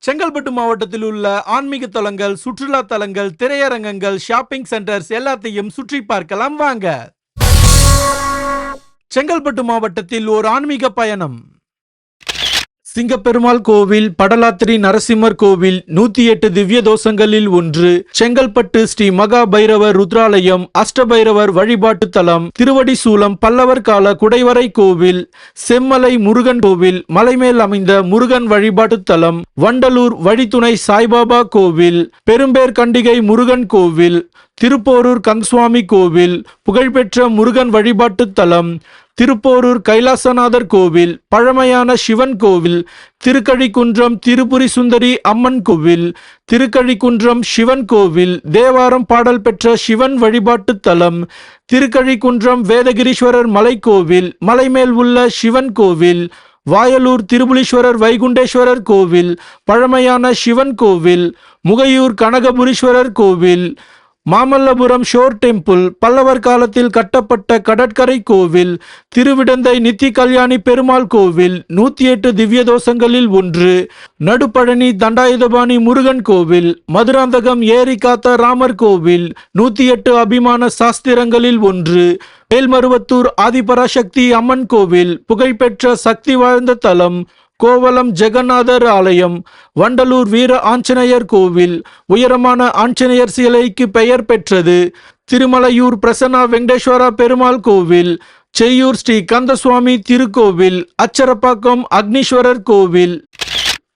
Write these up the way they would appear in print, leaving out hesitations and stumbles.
செங்கல்பட்டு மாவட்டத்தில் உள்ள ஆன்மீக தலங்கள், சுற்றுலா தலங்கள், திரையரங்கங்கள், ஷாப்பிங் சென்டர்ஸ் எல்லாத்தையும் சுற்றி பார்க்கலாம் வாங்க. செங்கல்பட்டு மாவட்டத்தில் ஒரு ஆன்மீக பயணம். சிங்கப்பெருமாள் கோவில், படலாத்திரி நரசிம்மர் கோவில் 108 திவ்ய தோஷங்களில் ஒன்று. செங்கல்பட்டு ஸ்ரீ மகா பைரவர் ருத்ராலயம், அஷ்டபைரவர் வழிபாட்டு தலம், திருவடிசூலம் பல்லவர் கால குடைவரை கோவில், செம்மலை முருகன் கோவில், மலைமேல் அமைந்த முருகன் வழிபாட்டு தலம், வண்டலூர் வழித்துணை சாய்பாபா கோவில், பெரும்பேர் கண்டிகை முருகன் கோவில், திருப்போரூர் கந்தசுவாமி கோவில், புகழ்பெற்ற முருகன் வழிபாட்டு தலம், திருப்போரூர் கைலாசநாதர் கோவில், பழமையான சிவன் கோவில், திருக்கழிக்குன்றம் திரிபுரி சுந்தரி அம்மன் கோவில், திருக்கழிக்குன்றம் சிவன் கோவில், தேவாரம் பாடல் பெற்ற சிவன் வழிபாட்டு தலம், திருக்கழிக்குன்றம் வேதகிரீஸ்வரர் மலைக்கோவில், மலைமேல் உள்ள சிவன் கோவில், வாயலூர் திருபுலீஸ்வரர் வைகுண்டேஸ்வரர் கோவில், பழமையான சிவன் கோவில், முகையூர் கனகபுரீஸ்வரர் கோவில், மாமல்லபுரம் ஷோர் டெம்பிள், பல்லவர் காலத்தில் கட்டப்பட்ட கடற்கரை கோவில், திருவிடந்தை நித்தி கல்யாணி பெருமாள் கோவில், 108 திவ்ய தோஷங்களில் ஒன்று, நடுப்பழனி தண்டாயுதபாணி முருகன் கோவில், மதுராந்தகம் ஏரி காத்த ராமர் கோவில், 108 அபிமான சாஸ்திரங்களில் ஒன்று, மேல்மருவத்தூர் ஆதிபராசக்தி அம்மன் கோவில், புகழ்பெற்ற சக்தி வாழ்ந்த தலம், கோவலம் ஜெகநாதர் ஆலயம், வண்டலூர் வீர ஆஞ்சநேயர் கோவில், உயரமான ஆஞ்சநேயர் சிலைக்கு பெயர் பெற்றது, திருமலையூர் பிரசன்னா வெங்கடேஸ்வரா பெருமாள் கோவில், செய்யூர் ஸ்ரீ கந்தசுவாமி திருக்கோவில், அச்சரப்பாக்கம் அக்னீஸ்வரர் கோவில்,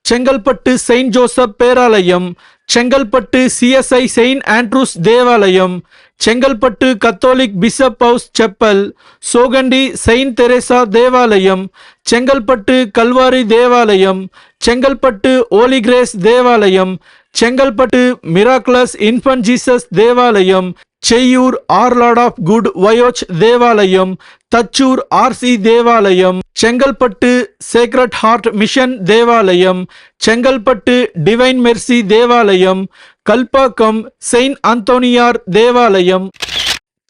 செங்கல்பட்டு செயின்ட் ஜோசப் பேராலயம், செங்கல்பட்டு சிஎஸ்ஐ செயின்ட் ஆண்ட்ரூஸ் தேவாலயம், Chengalpattu Catholic bishop house chapel, Sogandi saint Teresa தேவாலயம், செங்கல்பட்டு கல்வாரி தேவாலயம், செங்கல்பட்டு ஓலி கிரேஸ் தேவாலயம், செங்கல்பட்டு மிராக்லஸ் இன்ஃபன்ட் ஜீசஸ் தேவாலயம், Cheyyur our Lord of good voyage தேவாலயம், தச்சூர் ஆர்சி தேவாலயம், செங்கல்பட்டு சேக்ரட் ஹார்ட் மிஷன் தேவாலயம், செங்கல்பட்டு டிவைன் மெர்சி தேவாலயம், கல்பாக்கம் செயின்ட் அந்தோனியார் தேவாலயம்,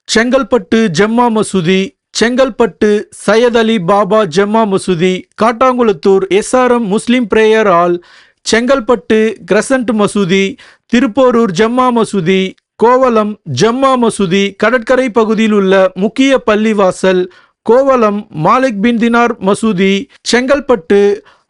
செங்கல்பட்டு ஜம்மா மசூதி, செங்கல்பட்டு சையத் அலி பாபா ஜம்மா மசூதி, காட்டாங்குளத்தூர் எஸ்ஆர்எம் முஸ்லிம் பிரேயர் ஹால், செங்கல்பட்டு கிரசன்ட் மசூதி, திருப்போரூர் ஜம்மா மசூதி, கோவலம் ஜம்மா மசூதி, கடற்கரை பகுதியில் உள்ள முக்கிய பள்ளிவாசல், கோவலம் மாலிக் பின் தினார் மசூதி, செங்கல்பட்டு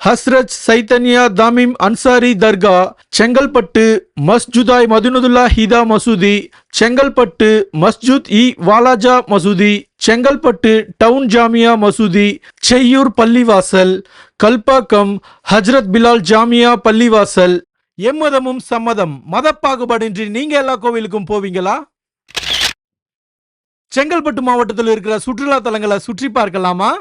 ஹஸ்ரத் சைத்தன்யா தாமிம் அன்சாரி தர்கா, செங்கல்பட்டு மஸ்ஜுதாய் மதுனுதுல்லா ஹிதா மசூதி, செங்கல்பட்டு மஸ்ஜுத் இ வாலாஜா மசூதி, செங்கல்பட்டு டவுன் ஜாமியா மசூதி, செய்யூர் பள்ளிவாசல், கல்பாக்கம் ஹஜ்ரத் பிலால் ஜாமியா பள்ளிவாசல். எம்மதமும் சம்மதம், மத பாகுபாடின்றி நீங்க எல்லா கோவிலுக்கும் போவீங்களா? செங்கல்பட்டு மாவட்டத்தில் இருக்கிற சுற்றுலா தலங்களை சுற்றி பார்க்கலாமா?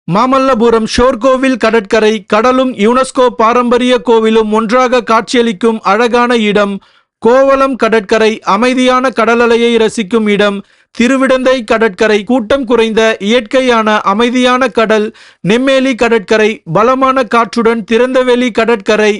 மாமல்லபுரம் ஷோர் கோவில் கடற்கரை, கடலும் யுனெஸ்கோ பாரம்பரிய கோவிலும் ஒன்றாக காட்சியளிக்கும் அழகான இடம். கோவலம் கடற்கரை, அமைதியான கடலலையை ரசிக்கும் இடம். திருவிடந்தை கடற்கரை, கூட்டம் குறைந்த இயற்கையான அமைதியான கடல். நெம்மேலி கடற்கரை, பலமான காற்றுடன் திறந்தவெளி கடற்கரை.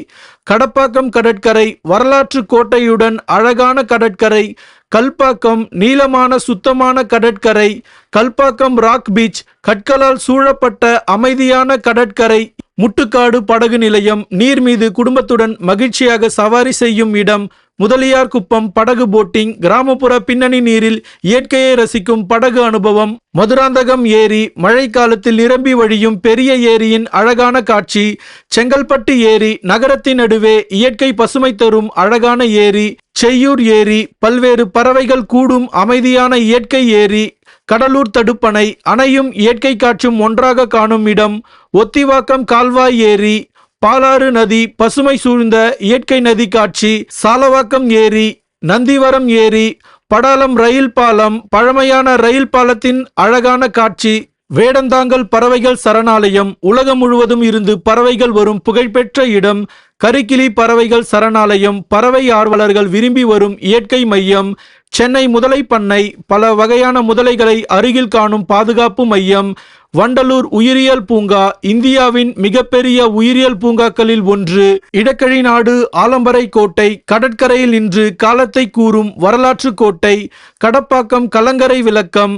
கடப்பாக்கம் கடற்கரை, வரலாற்று கோட்டையுடன் அழகான கடற்கரை. கல்பாக்கம், நீளமான சுத்தமான கடற்கரை. கல்பாக்கம் ராக் பீச், கற்களால் சூழப்பட்ட அமைதியான கடற்கரை. முட்டுக்காடு படகு நிலையம், நீர் மீது குடும்பத்துடன் மகிழ்ச்சியாக சவாரி செய்யும் இடம். முதலியார் குப்பம் படகு போட்டிங், கிராமப்புற பின்னணி நீரில் இயற்கையை ரசிக்கும் படகு அனுபவம். மதுராந்தகம் ஏரி, மழைக்காலத்தில் நிரம்பி வழியும் பெரிய ஏரியின் அழகான காட்சி. செங்கல்பட்டு ஏரி, நகரத்தின் நடுவே இயற்கை பசுமை தரும் அழகான ஏரி. செய்யூர் ஏரி, பல்வேறு பறவைகள் கூடும் அமைதியான இயற்கை ஏரி. கடலூர் தடுப்பணை, அணையும் இயற்கை காட்சும் ஒன்றாக காணும் இடம். ஒத்திவாக்கம் கால்வாய் ஏரி, பாலாறு நதி, பசுமை சூழ்ந்த இயற்கை நதி காட்சி. சாலவாக்கம் ஏரி, நந்திவரம் ஏரி, படாலம் ரயில் பாலம், பழமையான ரயில் பாலத்தின் அழகான காட்சி. வேடந்தாங்கல் பறவைகள் சரணாலயம், உலகம் முழுவதும் இருந்து பறவைகள் வரும் புகழ்பெற்ற இடம். கரிக்கிளி பறவைகள் சரணாலயம், பறவை ஆர்வலர்கள் விரும்பி வரும் இயற்கை மையம். சென்னை முதலை பண்ணை, பல வகையான முதலைகளை அருகில் காணும் பாதுகாப்பு மையம். வண்டலூர் உயிரியல் பூங்கா, இந்தியாவின் மிகப்பெரிய உயிரியல் பூங்காக்களில் ஒன்று. இடக்கழி நாடு ஆலம்பரை கோட்டை, கடற்கரையில் நின்று காலத்தை கூறும் வரலாற்று கோட்டை. கடப்பாக்கம் கலங்கரை விளக்கம்,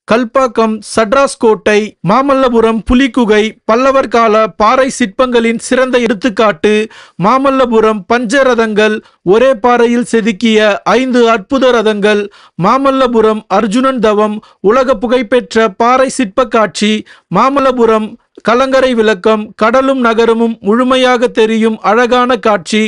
கல்பாக்கம் சட்ராஸ் கோட்டை, மாமல்லபுரம் புலிக்குகை பல்லவர் கால பாறை சிற்பங்களின் சிறந்த எடுத்துக்காட்டு. மாமல்லபுரம் பஞ்சரதங்கள், ஒரே பாறையில் செதுக்கிய 5 அற்புத ரதங்கள். மாமல்லபுரம் அர்ஜுனன் தவம், உலக புகழ்பெற்ற பாறை சிற்ப காட்சி. மாமல்லபுரம் கலங்கரை விளக்கம், கடலும் நகரமும் முழுமையாக தெரியும் அழகான காட்சி.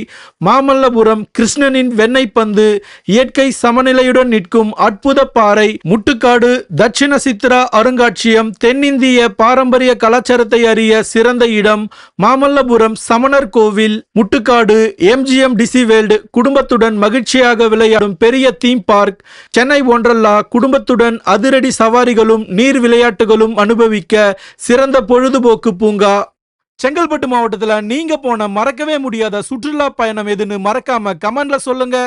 மாமல்லபுரம் கிருஷ்ணனின் வெண்ணெய் பந்து, இயற்கை சமநிலையுடன் நிற்கும் அற்புத பாறை. முட்டுக்காடு தட்சிண சித்ரா அருங்காட்சியகம், தென்னிந்திய பாரம்பரிய கலாச்சாரத்தை அறிய சிறந்த இடம். மாமல்லபுரம் சமணர் கோவில். முட்டுக்காடு MGM டிசி வேர்ல்டு, குடும்பத்துடன் மகிழ்ச்சியாக விளையாடும் பெரிய தீம் பார்க். சென்னை ஒன்றல்லா, குடும்பத்துடன் அதிரடி சவாரிகளும் நீர் விளையாட்டுகளும் அனுபவிக்க சிறந்த பொழுதுபோக்கு பூங்கா. செங்கல்பட்டு மாவட்டத்துல நீங்க போன மறக்கவே முடியாத சுற்றுலா பயணம் எதுன்னு மறக்காம கமெண்ட்ல சொல்லுங்க.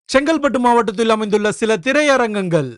செங்கல்பட்டு மாவட்டத்தில் அமைந்துள்ள சில திரையரங்கங்கள்: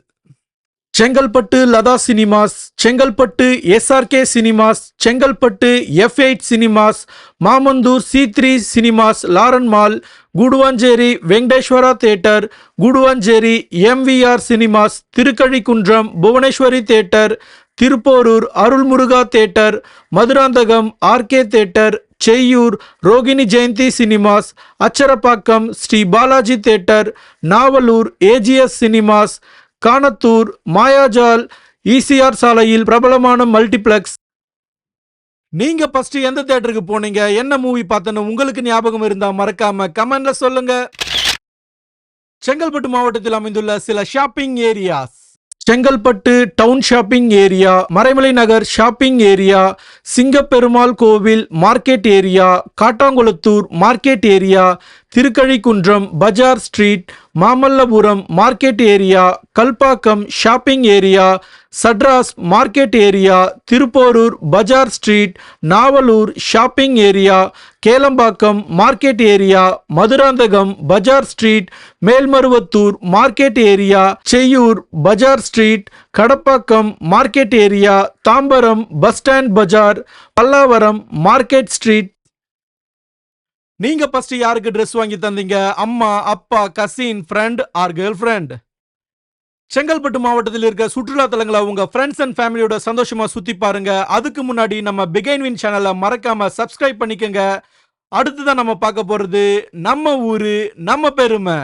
Chengalpattu Latha cinemas, Chengalpattu SRK cinemas, Chengalpattu F8 cinemas, Mamandur C3 cinemas, Lauren mall, Guduvanchery Venkateswara theatre, Guduvanchery MVR cinemas, Thirukalukundram Bhuvaneswari theatre, Thiruporur Arulmuruga theatre, Madurantakam RK theatre, Cheyyur Rohini Jayanthi cinemas, Acharapakkam Sri Balaji theatre, Navalur AGS cinemas, Kanathur Mayajaal, ECR சாலையில் பிரபலமான மல்டிப்ளெக்ஸ். நீங்க ஃபர்ஸ்ட் எந்த தியேட்டருக்கு போனீங்க, என்ன மூவி பார்த்தன்னு உங்களுக்கு ஞாபகம் இருந்தா மறக்காம கமெண்ட்ல சொல்லுங்க. செங்கல்பட்டு மாவட்டத்தில் அமைந்துள்ள சில shopping areas: Chengalpattu town shopping area, Maraimalai Nagar shopping area, Singaperumal Koil market area, Kattankulathur market area, Thirukalukundram bazaar street, Mamallapuram market area, Kalpakkam shopping area, Sadras market area, Thiruporur bazaar street, Navalur shopping area, Kelambakkam market area, Madurantakam bazaar street, Melmaruvathur market area, Cheyyur bazaar street, Kadapakkam market area, Tambaram bus stand bazaar, Pallavaram market street. நீங்க first யாருக்கு dress வாங்கி தந்தீங்க? அம்மா, அப்பா, cousin, friend or girl friend? Chengalpattu மாவட்டத்தில் இருக்க சுற்றுலா தலங்களை உங்க ஃப்ரெண்ட்ஸ் அண்ட் ஃபேமிலியோட சந்தோஷமா சுத்தி பாருங்க. அதுக்கு முன்னாடி நம்ம பிகைன் வின் சேனலை மறக்காம சப்ஸ்கிரைப் பண்ணிக்கங்க. அடுத்துதான் நம்ம பார்க்க போறது நம்ம ஊரு நம்ம பெருமை.